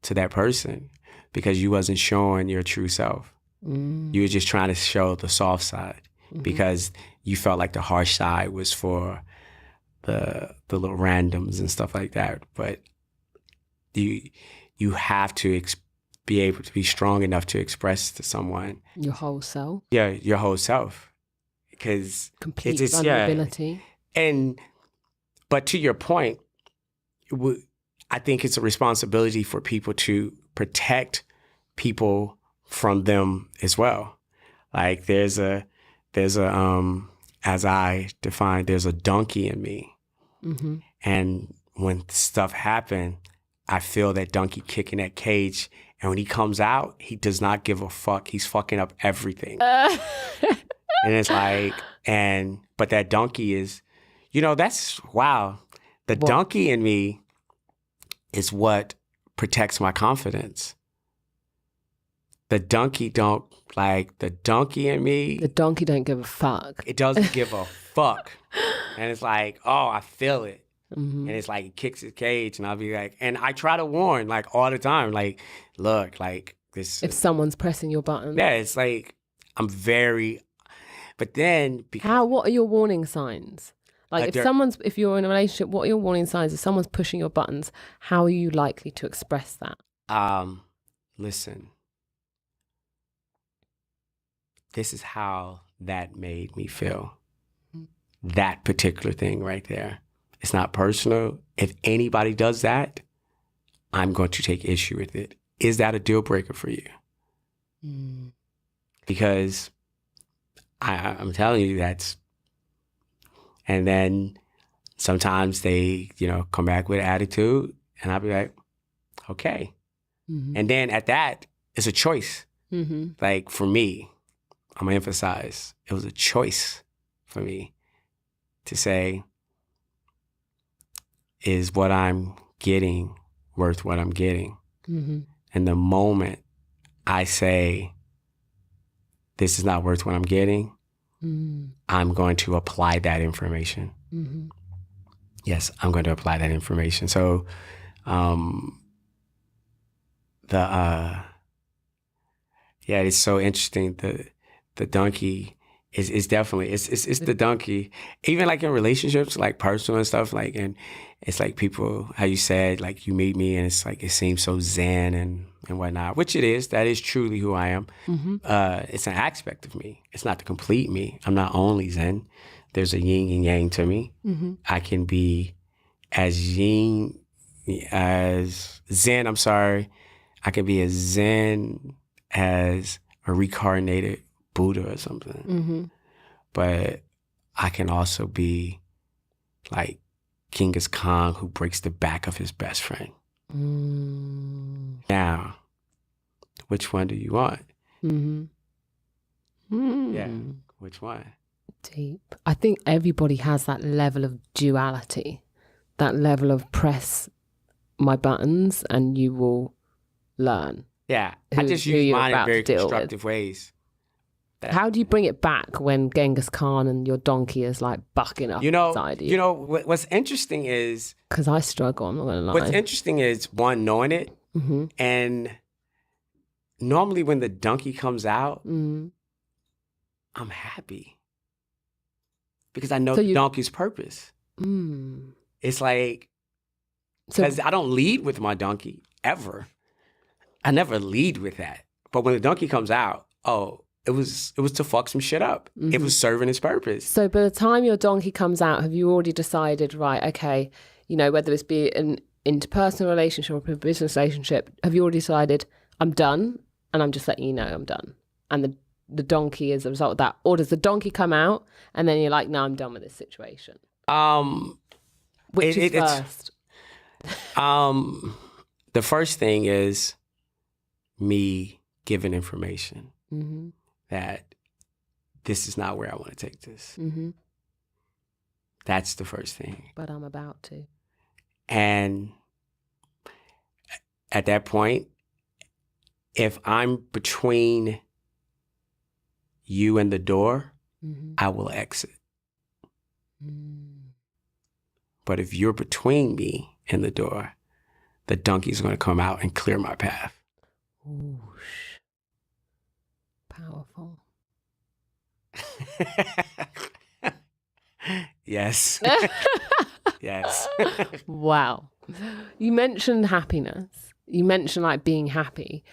to that person because you wasn't showing your true self. You were just trying to show the soft side because you felt like the harsh side was for the little randoms and stuff like that. But you have to be able to be strong enough to express to someone your whole self. Yeah, your whole self, because complete vulnerability. But to your point, I think it's a responsibility for people to protect people from them as well. Like there's a as I define, there's a donkey in me, and when stuff happens, I feel that donkey kicking that cage. And when he comes out, he does not give a fuck. He's fucking up everything. And it's like, but that donkey is, that's, wow. The donkey in me is what protects my confidence. The donkey in me. The donkey don't give a fuck. It doesn't give a fuck. And it's like, oh, I feel it. Mm-hmm. And it's like, he kicks his cage and I'll be like, and I try to warn like all the time, like, look, like this. If someone's pressing your button. Yeah, it's like, but then. What are your warning signs? Like if you're in a relationship, what are your warning signs? If someone's pushing your buttons, how are you likely to express that? Listen, this is how that made me feel. That particular thing right there. It's not personal. If anybody does that, I'm going to take issue with it. Is that a deal breaker for you? Because I'm telling you and then sometimes they, come back with attitude and I'll be like, okay. Mm-hmm. And then at that, it's a choice. Mm-hmm. Like for me, I'm gonna emphasize, it was a choice for me to say, is what I'm getting worth what I'm getting? Mm-hmm. And the moment I say, this is not worth what I'm getting, I'm going to apply that information. Mm-hmm. Yes, I'm going to apply that information. So it's so interesting. The donkey It's definitely it's the donkey. Even like in relationships, like personal and stuff, like, and it's like people, how you said, like you meet me and it's like it seems so zen and whatnot, which it is. That is truly who I am. It's an aspect of me. It's not the complete me. I'm not only zen. There's a yin and yang to me. I can be as yin as zen. I'm sorry. I can be as zen as a reincarnated Buddha or something. But I can also be like Genghis Khan who breaks the back of his best friend. Now, which one do you want? Yeah, which one? Deep. I think everybody has that level of duality, that level of press my buttons and you will learn. Yeah, I just use mine in very constructive ways. How do you bring it back when Genghis Khan and your donkey is like bucking up inside you? You know, what's interesting is... Because I struggle, I'm not going to lie. What's interesting is, one, knowing it, and normally when the donkey comes out, I'm happy. Because I know the donkey's purpose. It's like... Because I don't lead with my donkey, ever. I never lead with that. But when the donkey comes out, it was to fuck some shit up. It was serving its purpose. So by the time your donkey comes out, have you already decided, right, okay, you know, whether it's be an interpersonal relationship or a business relationship, have you already decided, I'm done, and I'm just letting you know I'm done? And the donkey is a result of that? Or does the donkey come out, and then you're like, no, I'm done with this situation? Which is first? The first thing is me giving information. That this is not where I want to take this. That's the first thing. But I'm about to. And at that point, if I'm between you and the door, I will exit. But if you're between me and the door, the donkey's going to come out and clear my path. Ooh. Powerful. Yes. Yes. Wow. You mentioned happiness. You mentioned like being happy.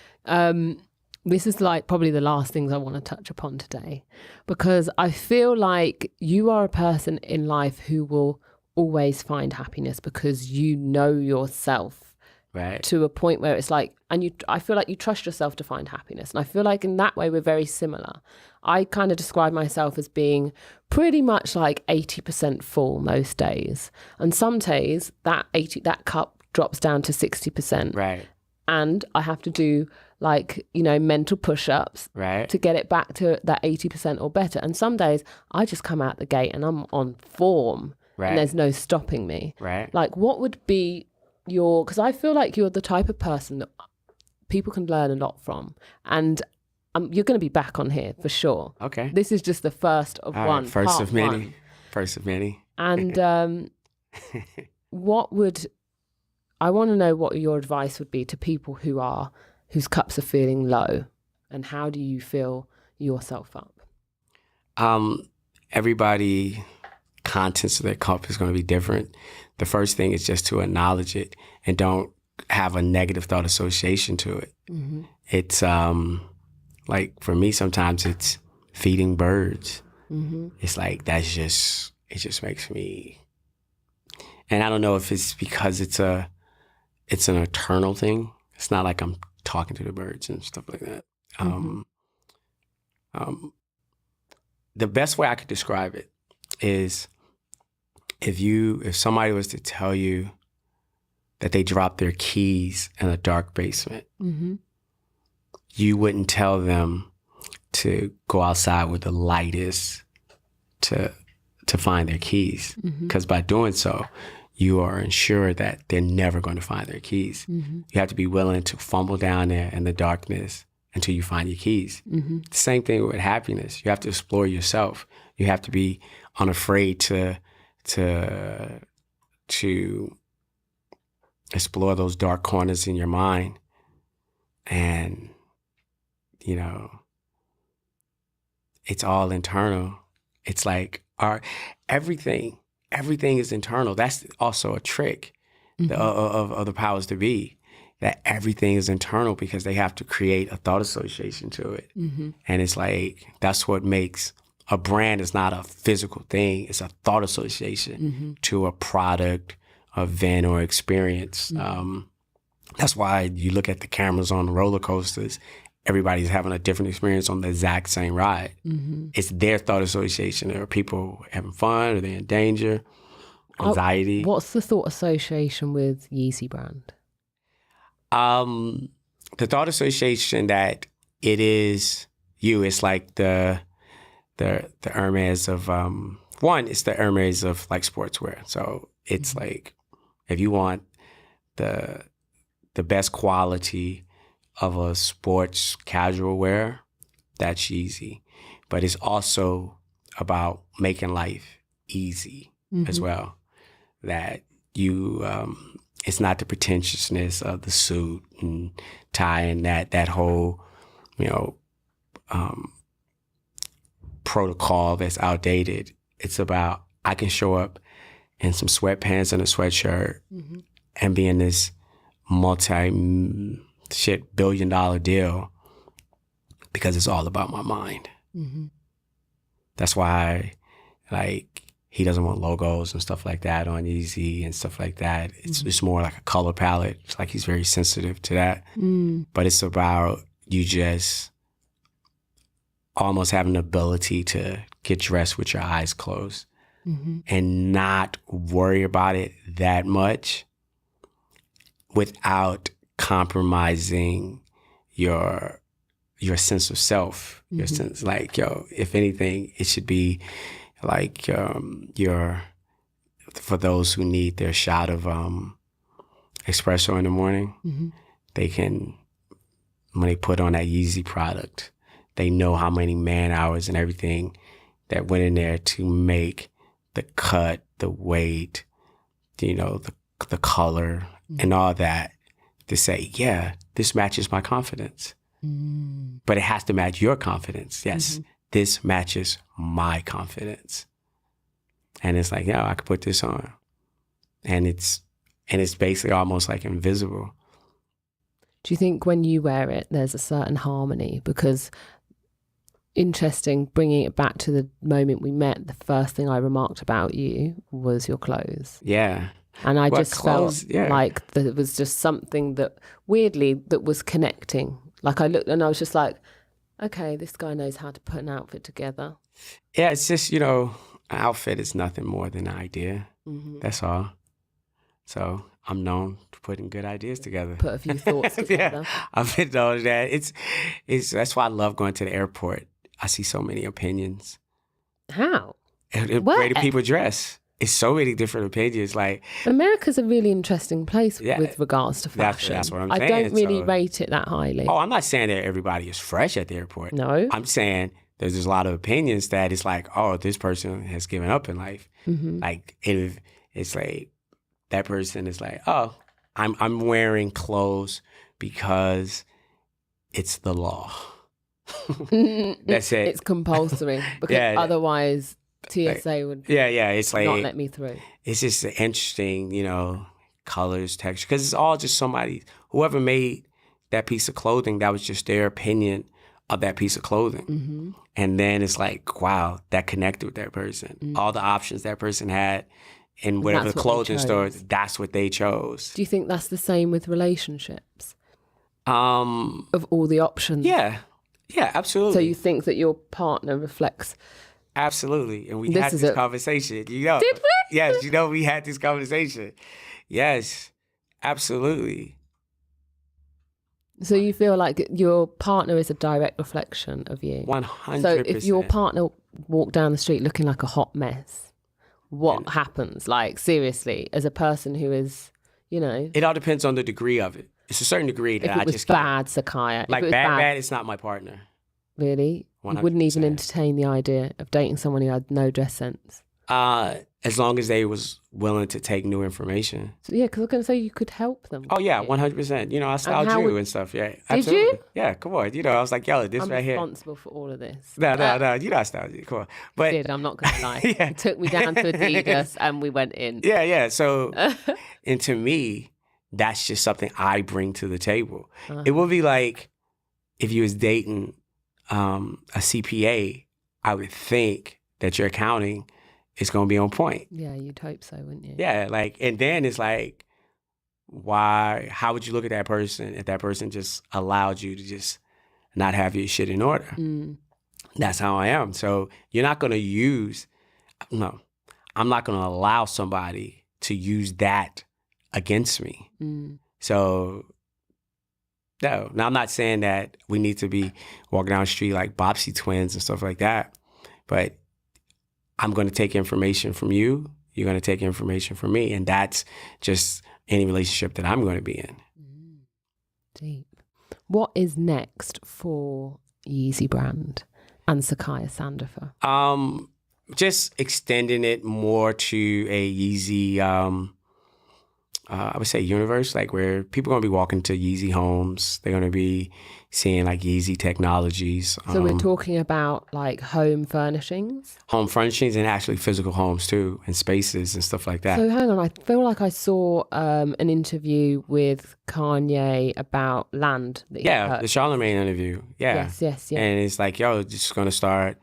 This is like probably the last things I want to touch upon today, because I feel like you are a person in life who will always find happiness because you know yourself. Right. To a point where it's like, I feel like you trust yourself to find happiness. And I feel like in that way, we're very similar. I kind of describe myself as being pretty much like 80% full most days. And some days that cup drops down to 60%. Right. And I have to do like, you know, mental push-ups to get it back to that 80% or better. And some days I just come out the gate and I'm on form. Right. And there's no stopping me. Right. Like what would be because I feel like you're the type of person that people can learn a lot from, and you're going to be back on here for sure. Okay. This is just the first of all one. Right, first part of many. One. First of many. And I want to know what your advice would be to people whose cups are feeling low, and how do you fill yourself up? Everybody contents of their cup is going to be different. The first thing is just to acknowledge it and don't have a negative thought association to it. It's like for me, sometimes it's feeding birds. It's like it just makes me, and I don't know if it's because it's an eternal thing. It's not like I'm talking to the birds and stuff like that. The best way I could describe it is if somebody was to tell you that they dropped their keys in a dark basement, you wouldn't tell them to go outside where the light is to find their keys. Because by doing so, you are ensured that they're never going to find their keys. You have to be willing to fumble down there in the darkness until you find your keys. The same thing with happiness. You have to explore yourself. You have to be unafraid to explore those dark corners in your mind. And, you know, it's all internal. It's like everything is internal. That's also a trick of the powers to be, that everything is internal because they have to create a thought association to it. And it's like, that's what makes a brand is not a physical thing. It's a thought association to a product, event, or experience. That's why you look at the cameras on the roller coasters, everybody's having a different experience on the exact same ride. It's their thought association. Are people having fun? Are they in danger? Anxiety? What's the thought association with Yeezy Brand? The thought association that it is you. It's like the Hermes of one. It's the Hermes of like sportswear. So it's like, if you want the best quality of a sports casual wear, that's Yeezy. But it's also about making life easy as well. That you, it's not the pretentiousness of the suit and tie and that whole, protocol that's outdated. It's about, I can show up in some sweatpants and a sweatshirt and be in this multi-billion-dollar deal because it's all about my mind. That's why, like, he doesn't want logos and stuff like that on Yeezy and stuff like that. It's more like a color palette. It's like he's very sensitive to that. But it's about you just almost having the ability to get dressed with your eyes closed and not worry about it that much without compromising your sense of self. Your sense, like, if anything, it should be like for those who need their shot of espresso in the morning, they can, when they put on that Yeezy product, they know how many man hours and everything that went in there to make the cut, the weight, the color and all that, to say, yeah, this matches my confidence. But it has to match your confidence. Yes, this matches my confidence. And it's like, I could put this on. And it's basically almost like invisible. Do you think when you wear it, there's a certain harmony? Because, interesting, bringing it back to the moment we met, the first thing I remarked about you was your clothes. Yeah. And I felt like there was just something that, weirdly, that was connecting. Like, I looked and I was just like, okay, this guy knows how to put an outfit together. Yeah, it's just, an outfit is nothing more than an idea. That's all. So I'm known for putting good ideas together. Put a few thoughts together. I've been known that. It's that's why I love going to the airport. I see so many opinions. How? The way do people dress? It's so many different opinions. Like, America's a really interesting place with regards to fashion. That's what I'm saying. I don't really rate it that highly. Oh, I'm not saying that everybody is fresh at the airport. No. I'm saying there's just a lot of opinions that it's like, oh, this person has given up in life. Like, if it's like that person is like, oh, I'm wearing clothes because it's the law. That's it. It's compulsory because otherwise TSA would it's like, not let me through. It's just interesting, colors, texture, because it's all just whoever made that piece of clothing, that was just their opinion of that piece of clothing. And then it's like, wow, that connected with that person. All the options that person had in whatever the clothing store, that's what they chose. Do you think that's the same with relationships? Of all the options? Yeah, absolutely. So you think that your partner reflects... Absolutely. And we had this conversation, Did we? Yes, we had this conversation. Yes, absolutely. So you feel like your partner is a direct reflection of you? 100%. So if your partner walked down the street looking like a hot mess, what happens? Like, seriously, as a person who is, It all depends on the degree of it. It's a certain degree that I just can't. If it was bad, Sakiya. Like, bad, it's not my partner. Really? 100%. You wouldn't even entertain the idea of dating someone who had no dress sense? as long as they was willing to take new information. So, yeah, because I was going to say you could help them. Oh, yeah, 100%. You know, I styled you and stuff. Yeah, absolutely. Did you? Yeah, come on. You know, I was like, yo, this I'm right here. I'm responsible for all of this. No. You know I styled you. Come on. But, I did. I'm not going to lie. Yeah. He took me down to Adidas and we went in. Yeah. So, and to me, that's just something I bring to the table. It would be like if you was dating a CPA, I would think that your accounting is going to be on point. Yeah, you'd hope so, wouldn't you? Yeah, like, and then it's like, how would you look at that person if that person just allowed you to just not have your shit in order? That's how I am. So I'm not going to allow somebody to use that against me. So, no. Now, I'm not saying that we need to be walking down the street like Bobsy twins and stuff like that, but I'm going to take information from you. You're going to take information from me. And that's just any relationship that I'm going to be in. Deep. What is next for Yeezy Brand and Sakiya Sandifer? Just extending it more to a Yeezy, I would say universe, like where people are going to be walking to Yeezy homes. They're going to be seeing like Yeezy technologies. So we're talking about like home furnishings? Home furnishings and actually physical homes too, and spaces and stuff like that. So hang on, I feel like I saw an interview with Kanye about land. That the Charlemagne interview. Yeah. Yes. And it's like, yo, just going to start,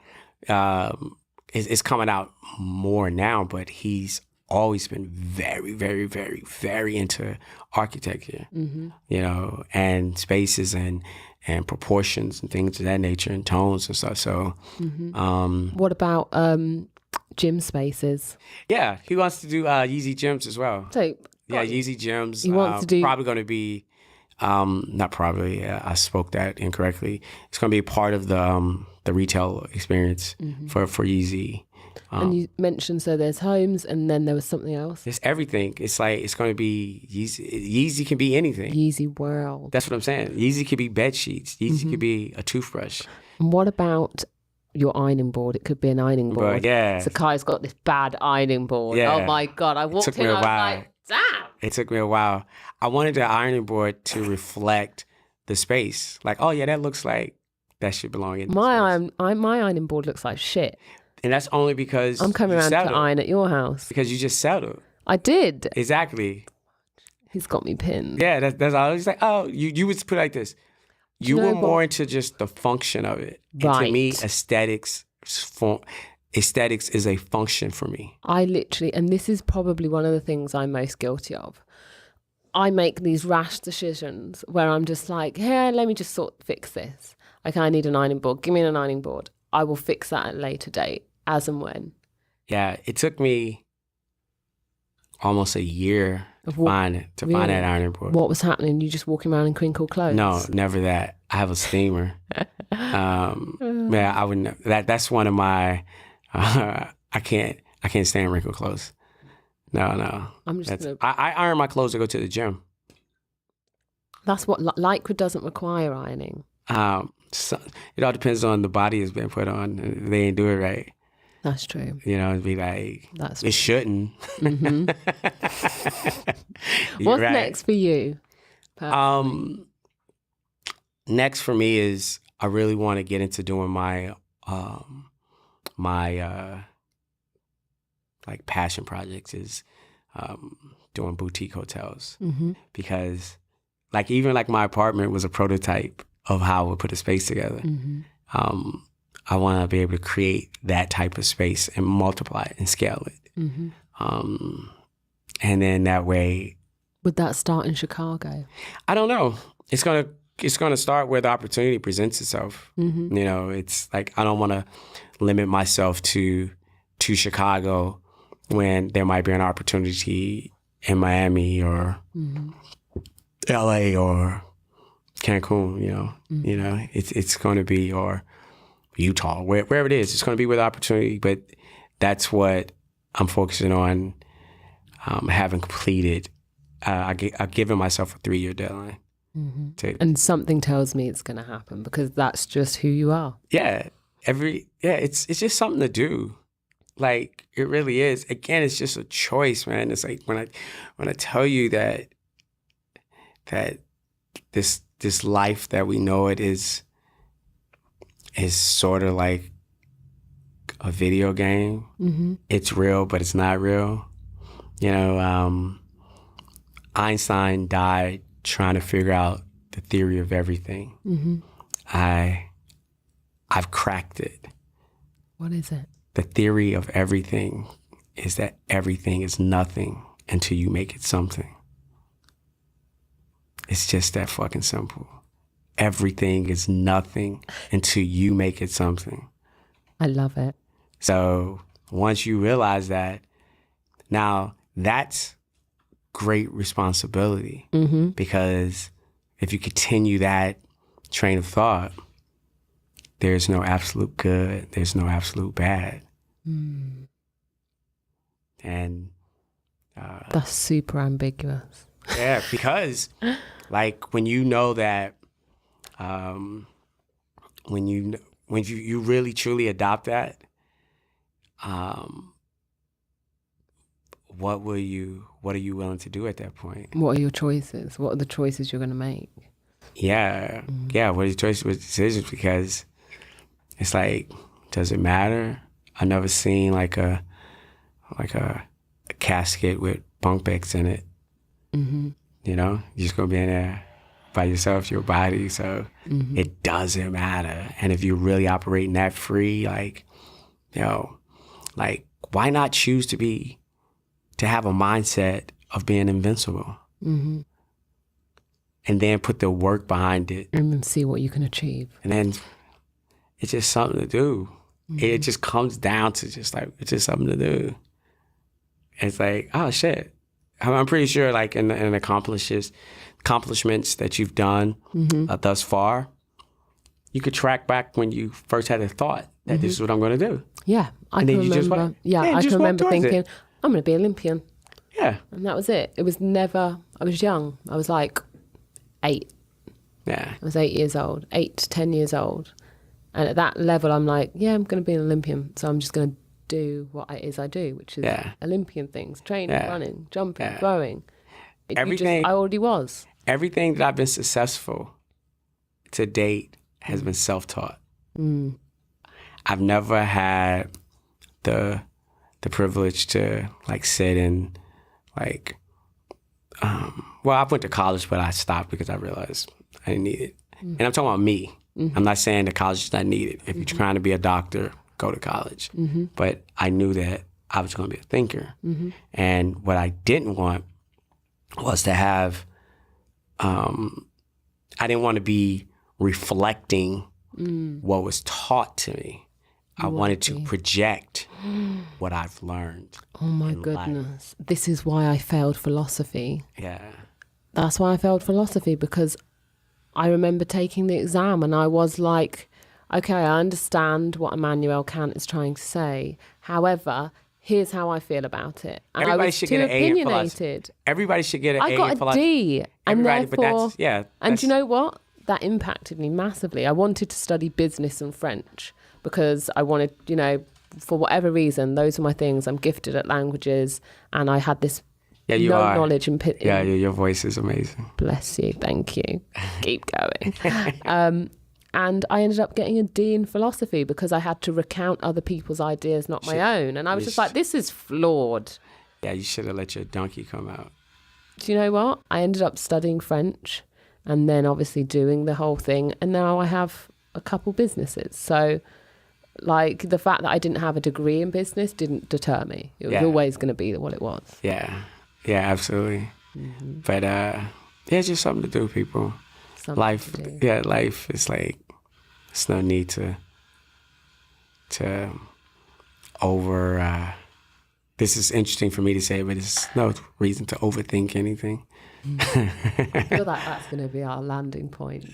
it's coming out more now, but he's always been very, very, very, very into architecture, you know, and spaces and proportions and things of that nature and tones and stuff. So, what about gym spaces? Yeah, he wants to do Yeezy gyms as well. So, Yeezy gyms. He wants to do probably going to be, not probably. I spoke that incorrectly. It's going to be part of the retail experience for Yeezy. And you mentioned, so there's homes and then there was something else. It's everything. It's like, it's going to be Yeezy. Yeezy can be anything. Yeezy world. That's what I'm saying. Yeezy could be bed sheets. Yeezy could be a toothbrush. And what about your ironing board? It could be an ironing board. But yeah. Sakiya's got this bad ironing board. Yeah. Oh my God. I walked in, I was like, damn. It took me a while. I wanted the ironing board to reflect the space. Like, oh yeah, that looks like that should belong in my ironing board looks like shit. And that's only because I'm coming around to iron at your house. Because you just settled. I did. Exactly. He's got me pinned. Yeah, that's all. He's like, oh, you would put it like this. You were more into just the function of it. Right. And to me, aesthetics is a function for me. I literally, and this is probably one of the things I'm most guilty of. I make these rash decisions where I'm just like, hey, let me just fix this. Like, I need an ironing board. Give me an ironing board. I will fix that at a later date, as and when. Yeah, it took me almost a year to find that ironing board. What was happening? You just walking around in crinkled clothes? No, never that. I have a steamer. Yeah, I wouldn't. That's one of my. I can't stand wrinkled clothes. No. I iron my clothes to go to the gym. That's what Lycra doesn't require ironing. So it all depends on the body has been put on. If they ain't do it right. That's true. You know, it'd be like, it shouldn't. What's next for you? Next for me is I really want to get into doing my like passion projects is doing boutique hotels because like even like my apartment was a prototype of how I would put a space together. I want to be able to create that type of space and multiply it and scale it. And then that way. Would that start in Chicago? I don't know. It's gonna start where the opportunity presents itself. You know, it's like I don't want to limit myself to Chicago when there might be an opportunity in Miami or LA or Cancun. You know, it's going to be or Utah, wherever it is. It's going to be with opportunity, but that's what I'm focusing on having completed. I've given myself a 3-year deadline. And something tells me it's going to happen because that's just who you are. Yeah. It's just something to do. Like, it really is. Again, it's just a choice, man. It's like when I tell you that this life that we know it is sort of like a video game. Mm-hmm. It's real, but it's not real. You know, Einstein died trying to figure out the theory of everything. Mm-hmm. I've cracked it. What is it? The theory of everything is that everything is nothing until you make it something. It's just that fucking simple. Everything is nothing until you make it something. I love it. So once you realize that, now that's great responsibility. Mm-hmm. Because if you continue that train of thought, there's no absolute good, there's no absolute bad. Mm. And that's super ambiguous. Yeah, because like when you know that, when you really truly adopt that, what are you willing to do at that point? What are your choices? What are the choices you're going to make? Yeah, yeah. What are your choices with decisions? Because it's like, does it matter? I've never seen like a casket with bunk beds in it. Mm-hmm. You know, you're just gonna be in there by yourself, your body. So it doesn't matter. And if you're really operating that free, like, like why not choose to have a mindset of being invincible? Mm-hmm. And then put the work behind it. And then see what you can achieve. And then it's just something to do. Mm-hmm. It just comes down to just like, it's just something to do. It's like, oh shit. I'm pretty sure like in accomplishments that you've done thus far, you could track back when you first had a thought that this is what I'm going to do. Yeah. I can remember thinking, I'm going to be Olympian. Yeah. And that was it. It was never, I was young. I was like 8. Yeah. I was 8 years old, 8 to 10 years old. And at that level, I'm like, yeah, I'm going to be an Olympian. So I'm just going to do what it is I do, which is Olympian things, training, running, jumping, throwing. Everything. I already was. Everything that I've been successful to date has been self-taught. Mm. I've never had the privilege to like sit and like, well, I went to college, but I stopped because I realized I didn't need it. Mm. And I'm talking about me. Mm-hmm. I'm not saying that college is not needed. If you're trying to be a doctor, go to college. Mm-hmm. But I knew that I was going to be a thinker. Mm-hmm. And what I didn't want was to have, I didn't want to be reflecting what was taught to me. I wanted to project what I've learned. Oh my goodness. Life. This is why I failed philosophy. Yeah. That's why I failed philosophy, because I remember taking the exam and I was like, okay, I understand what Immanuel Kant is trying to say. However, here's how I feel about it. And everybody should get an A in philosophy. Everybody should get an A in philosophy. I got a D. And therefore, and do you know what? That impacted me massively. I wanted to study business and French because I wanted, for whatever reason, those are my things. I'm gifted at languages and I had this knowledge in your voice is amazing. Bless you. Thank you. Keep going. And I ended up getting a D in philosophy because I had to recount other people's ideas, not my own. And I was just like, this is flawed. Yeah, you should have let your donkey come out. Do you know what? I ended up studying French and then obviously doing the whole thing. And now I have a couple businesses. So like the fact that I didn't have a degree in business didn't deter me. It was always going to be what it was. Yeah. Yeah, absolutely. Mm-hmm. But it's just something to do, people. Life is like, it's no need to over, this is interesting for me to say, but it's no reason to overthink anything. I feel like that's going to be our landing point.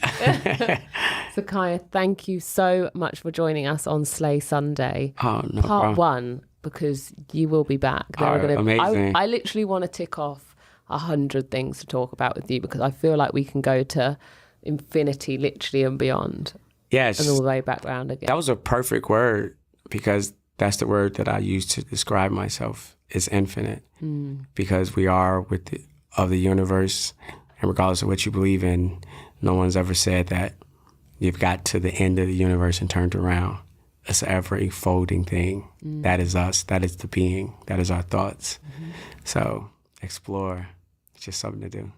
Sakiya, thank you so much for joining us on Slay Sunday. Oh, no Part problem. 1, because you will be back. Amazing. I literally want to tick off 100 things to talk about with you because I feel like we can go to infinity, literally, and beyond. Yes. And all the way back round again. That was a perfect word because that's the word that I use to describe myself, is infinite. Because we are of the universe, and regardless of what you believe in, no one's ever said that you've got to the end of the universe and turned around. It's an ever-folding thing. That is us. That is the being. That is our thoughts. So explore. It's just something to do.